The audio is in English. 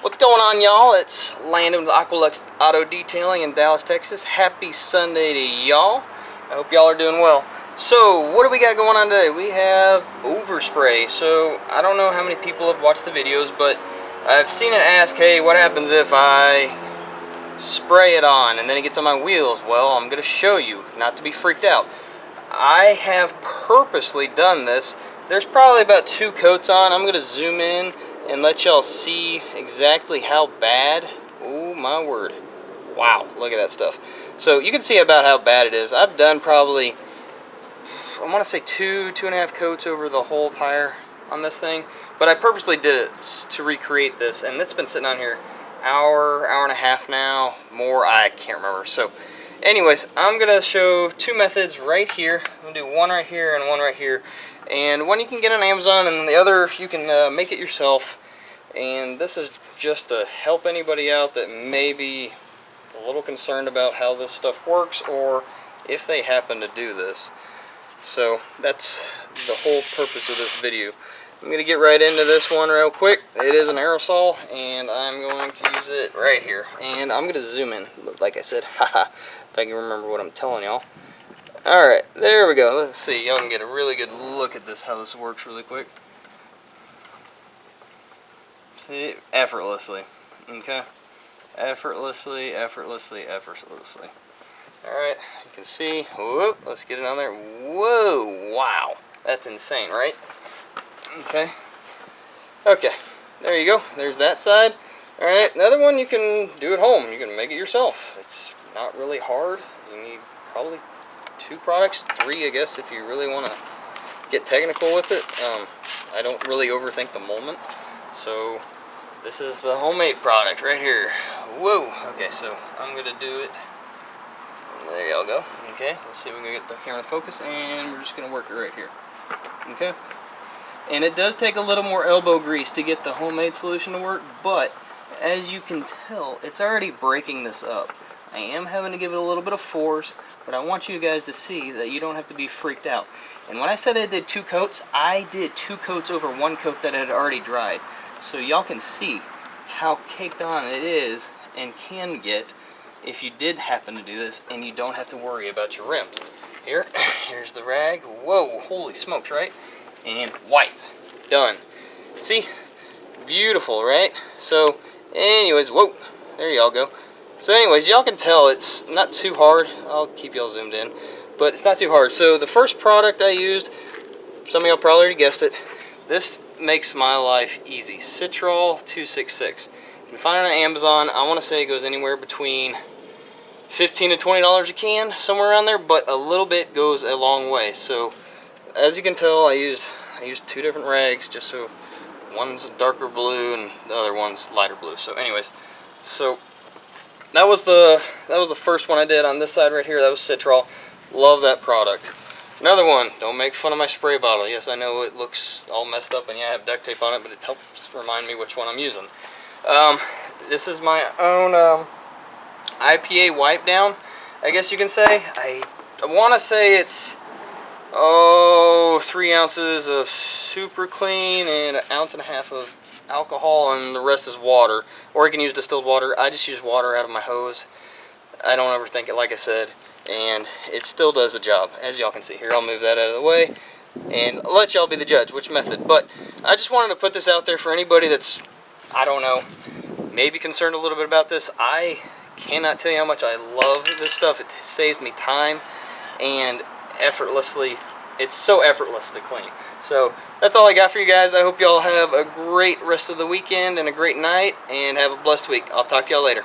What's going on, y'all? It's Landon with AQUALUX Auto Detailing in Dallas, Texas. Happy Sunday to y'all. I hope y'all are doing well. So, what do we got going on today? We have overspray. So, I don't know how many people have watched the videos, but I've seen it ask, hey, what happens if I spray it on and then it gets on my wheels? Well, I'm going to show you, not to be freaked out. I have purposely done this. There's probably about 2 coats on. I'm going to zoom in and let y'all see exactly how bad. Oh my word. Wow, look at that stuff. So you can see about how bad it is. I've done probably, I want to say 2.5 coats over the whole tire on this thing. But I purposely did it to recreate this, and it's been sitting on here hour and a half now, more, I can't remember. So anyways, I'm going to show 2 methods right here. I'm going to do one right here and one right here. And one you can get on Amazon, and the other you can make it yourself. And this is just to help anybody out that may be a little concerned about how this stuff works, or if they happen to do this. So that's the whole purpose of this video. I'm going to get right into this one real quick. It is an aerosol, and I'm going to use it right here. And I'm going to zoom in, like I said, haha, if I can remember what I'm telling y'all. Alright, there we go. Let's see, y'all can get a really good look at this, how this works really quick. See, effortlessly, okay? Effortlessly. Alright, you can see, whoop, let's get it on there. Whoa, wow, that's insane, right? Okay, there you go, there's that side. Alright, another one you can do at home, you can make it yourself. It's not really hard. You need probably 2 products, 3 I guess, if you really want to get technical with it. I don't really overthink the moment. So this is the homemade product right here. Whoa, okay, so I'm going to do it. There y'all go. Okay, let's see if we can get the camera to focus, and we're just going to work it right here. Okay, and it does take a little more elbow grease to get the homemade solution to work, but as you can tell, it's already breaking this up. I am having to give it a little bit of force, but I want you guys to see that you don't have to be freaked out. And when I said I did 2 coats, I did 2 coats over 1 coat that had already dried. So y'all can see how caked on it is and can get if you did happen to do this and you don't have to worry about your rims. Here's the rag. Whoa, holy smokes, right? And wipe. Done. See? Beautiful, right? So, anyways, whoa, there y'all go. So anyways, y'all can tell it's not too hard. I'll keep y'all zoomed in, but it's not too hard. So the first product I used, some of y'all probably already guessed it. This makes my life easy. Citrol 266. You can find it on Amazon. I want to say it goes anywhere between $15 to $20 a can, somewhere around there, but a little bit goes a long way. So as you can tell, I used 2 different rags, just so one's darker blue and the other one's lighter blue. So anyways, so that was the first one I did on this side right here. That was Citrol. Love that product. Another one, don't make fun of my spray bottle. Yes, I know it looks all messed up and yeah, I have duct tape on it, but it helps remind me which one I'm using. This is my own IPA wipe down, I guess you can say. I want to say it's 3 ounces of super clean and 1.5 ounces of alcohol, and the rest is water, or you can use distilled water. I just use water out of my hose. I don't overthink it, like I said, and it still does the job, as y'all can see here. I'll move that out of the way and let y'all be the judge which method. But I just wanted to put this out there for anybody that's, I don't know, maybe concerned a little bit about this. I cannot tell you how much I love this stuff. It saves me time, and effortlessly, it's so effortless to clean. So that's all I got for you guys. I hope y'all have a great rest of the weekend and a great night, and have a blessed week. I'll talk to y'all later.